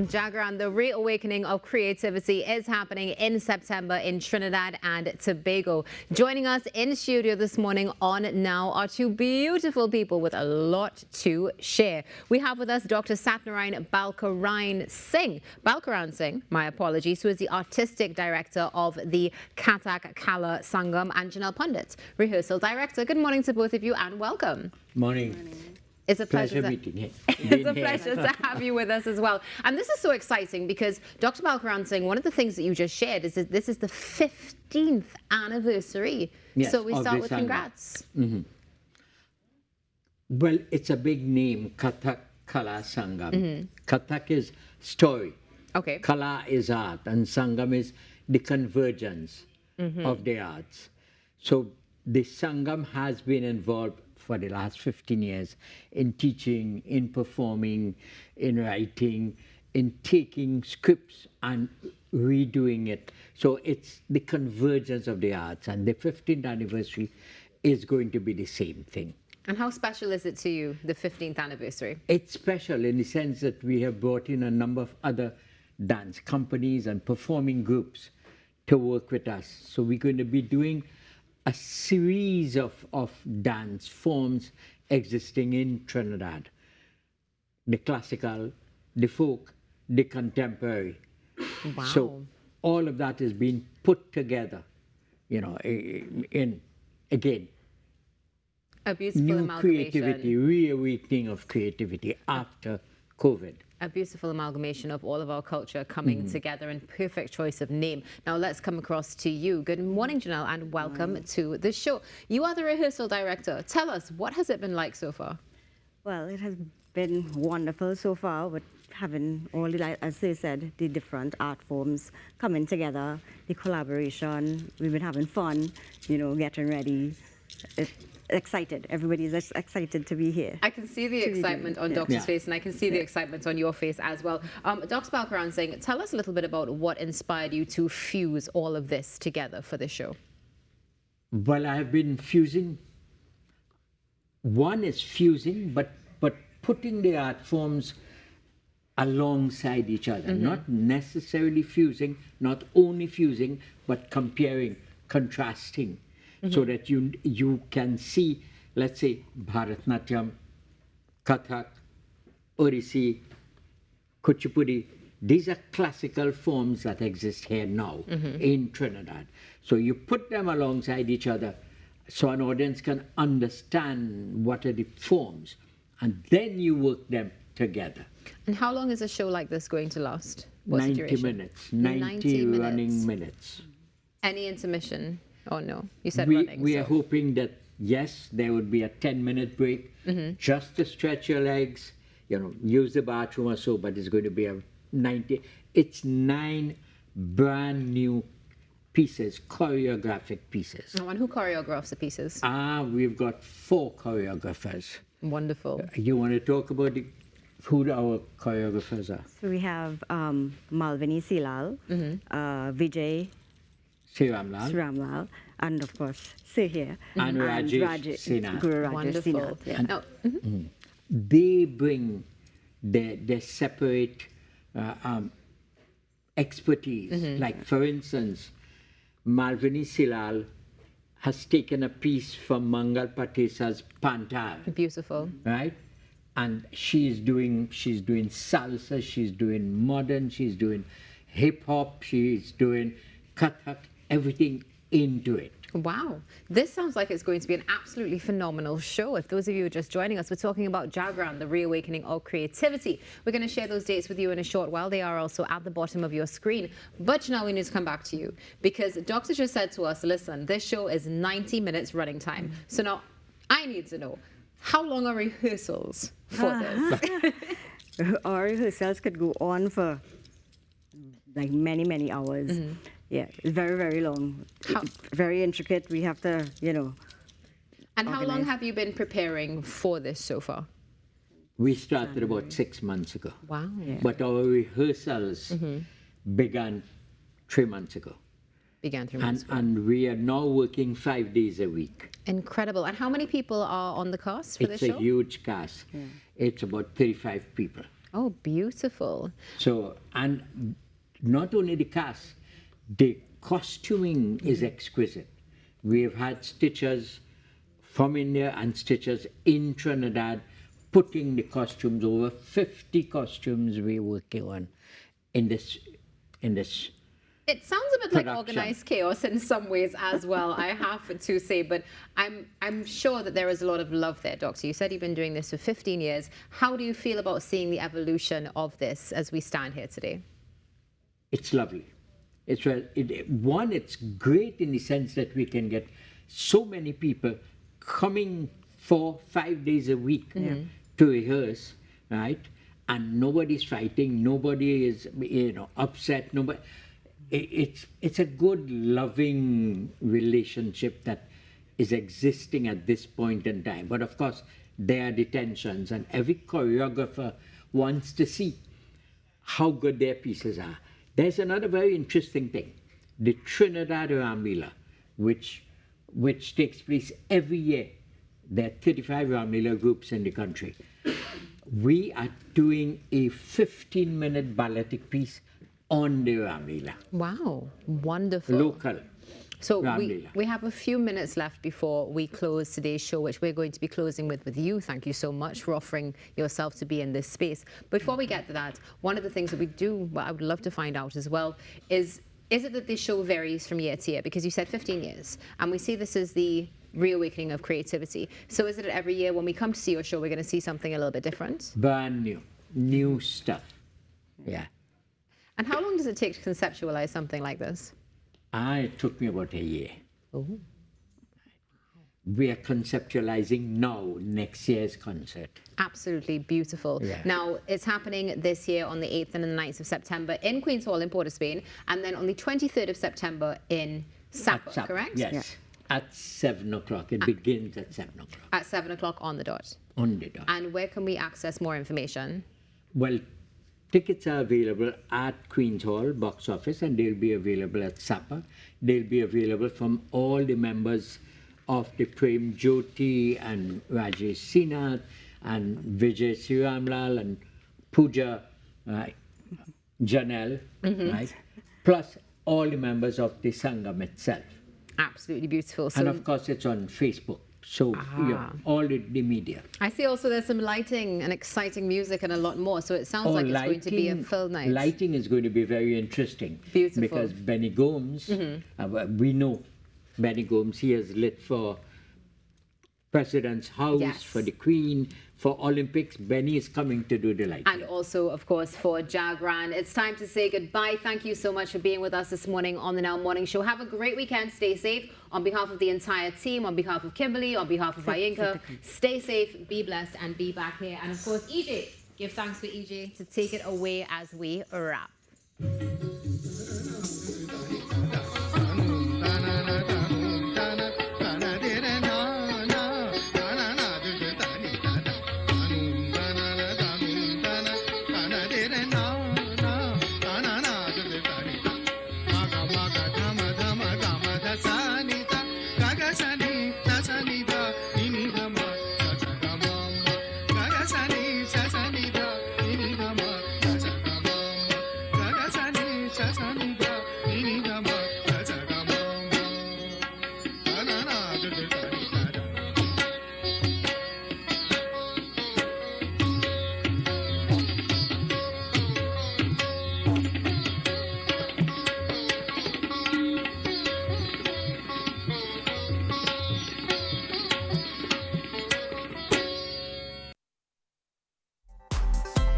Jagran, the reawakening of creativity is happening in September in Trinidad and Tobago. Joining us in studio this morning on Now are two beautiful people with a lot to share. We have with us Dr. Satnarayan Balkaran Singh, my apologies, who is the artistic director of the Kathak Kala Sangam, and Janelle Pundit, rehearsal director. Good morning to both of you and welcome. Morning. It's a pleasure meeting you. It's a pleasure to have you with us as well. And this is so exciting because Dr. Balkaran Singh, one of the things that you just shared is that this is the 15th anniversary. Yes, so we start with Sangam. congrats. Mm-hmm. Well, it's a big name, Kathak Kala Sangam. Mm-hmm. Kathak is story. Okay. Kala is art, and Sangam is the convergence of the arts. So the Sangam has been involved for the last 15 years in teaching, in performing, in writing, in taking scripts and redoing it. So it's the convergence of the arts, and the 15th anniversary is going to be the same thing. And how special is it to you, the 15th anniversary? It's special in the sense that we have brought in a number of other dance companies and performing groups to work with us. So we're going to be doing a series of dance forms existing in Trinidad. The classical, the folk, the contemporary. Wow. So all of that is being put together, you know, in, again, A beautiful new amalgamation. creativity, reawakening of creativity after COVID. A beautiful amalgamation of all of our culture coming together, and perfect choice of name. Now let's come across to you. Good morning, Janelle, and welcome to the show. You are the rehearsal director. Tell us, what has it been like so far? Well, it has been wonderful so far with having all the, like, as they said, the different art forms coming together, the collaboration. We've been having fun, you know, getting ready. Excited. Everybody is excited to be here. I can see the excitement on Doc's face, and I can see the excitement on your face as well. Dr. Balkaran Singh, tell us a little bit about what inspired you to fuse all of this together for the show. Well, I have been fusing. One is fusing, but putting the art forms alongside each other, not necessarily fusing, not only fusing, but comparing, contrasting. So that you can see, let's say, Bharatnatyam, Kathak, Odissi, Kuchipudi. These are classical forms that exist here now in Trinidad. So you put them alongside each other so an audience can understand what are the forms, and then you work them together. And how long is a show like this going to last? What's the 90 duration? minutes, 90 running minutes. Any intermission? Oh no, you said We running. are hoping that, yes, there would be a 10-minute break, just to stretch your legs, you know, use the bathroom or so, but it's going to be a 90. It's 9 brand new pieces, choreographic pieces. Oh, and who choreographs the pieces? We've got 4 choreographers. Wonderful. You want to talk about who our choreographers are? So we have Malvini Silal, Vijay Sriramlal, and of course, Sir here. And Rajesh Sinha. Guru Rajesh Wonderful. Sinha. Yeah. Now, They bring their separate expertise. Like, for instance, Malvini Silal has taken a piece from Mangal Patesa's Pantar, beautiful. right? And she's doing salsa, she's doing modern, she's doing hip hop, she's doing Kathak, everything into it. Wow. This sounds like it's going to be an absolutely phenomenal show. If those of you are just joining us, we're talking about Jagran, the reawakening of creativity. We're going to share those dates with you in a short while. They are also at the bottom of your screen. But now we need to come back to you, because the doctor just said to us, listen, this show is 90 minutes running time. So now I need to know, how long are rehearsals for this? Our rehearsals could go on for like many hours. Yeah, it's very, very long. Very intricate. We have to, you know. And how long have you been preparing for this so far? We started about 6 months ago. Wow. Yeah. But our rehearsals began 3 months ago. Began 3 months ago. And we are now working 5 days a week. Incredible. And how many people are on the cast for this show? It's a huge cast. It's about 35 people. Oh, beautiful. So, and not only the cast, the costuming is exquisite. We have had stitchers from India and stitchers in Trinidad putting the costumes, over 50 costumes we're working on in this. It sounds a bit like Production. organized chaos in some ways as well, I have to say, but I'm sure that there is a lot of love there, Doctor. You said you've been doing this for 15 years. How do you feel about seeing the evolution of this as we stand here today? It's lovely. It's it's great in the sense that we can get so many people coming 4-5 days a week to rehearse, right? And nobody's fighting, nobody is upset, nobody. It's a good, loving relationship that is existing at this point in time. But of course, there are the tensions, and every choreographer wants to see how good their pieces are. There's another very interesting thing. The Trinidad Ramlila, which takes place every year. There are 35 Ramlila groups in the country. We are doing a 15-minute balletic piece on the Ramlila. Wow, wonderful. Local. So Ramlila. we have a few minutes left before we close today's show, which we're going to be closing with you. Thank you so much for offering yourself to be in this space. Before we get to that, one of the things that I would love to find out as well is it that this show varies from year to year? Because you said 15 years, and we see this as the reawakening of creativity. So is it every year when we come to see your show, we're going to see something a little bit different? Brand new stuff. Yeah. And how long does it take to conceptualize something like this? It took me about a year. Oh. We are conceptualizing now next year's concert. Absolutely beautiful. Yeah. Now, it's happening this year on the 8th and the 9th of September in Queen's Hall in Port of Spain, and then on the 23rd of September in Sapa, At Sapa, correct? Yes. Yeah. At 7 o'clock. It begins at 7 o'clock. At 7 o'clock on the dot. On the dot. And where can we access more information? Well, tickets are available at Queen's Hall box office, and they'll be available at Sapa. They'll be available from all the members of the Prem Jyoti and Rajesh Sinath and Vijay Siramlal and Pooja Janelle, right? Plus all the members of the Sangam itself. Absolutely beautiful. And So of course, it's on Facebook. So, all the media. I see also there's some lighting and exciting music and a lot more. So it sounds like it's going to be a full night. Lighting is going to be very interesting. Beautiful. Because Benny Gomes, we know Benny Gomes, he has lit for President's House, Yes. for the Queen, for Olympics. Benny is coming to do the lighting. And also, of course, for Jagran. It's time to say goodbye. Thank you so much for being with us this morning on the Now Morning Show. Have a great weekend. Stay safe. On behalf of the entire team, on behalf of Kimberly, on behalf of Ayinka, stay safe, be blessed, and be back here. And of course, EJ, give thanks for EJ to take it away as we wrap. Sa sa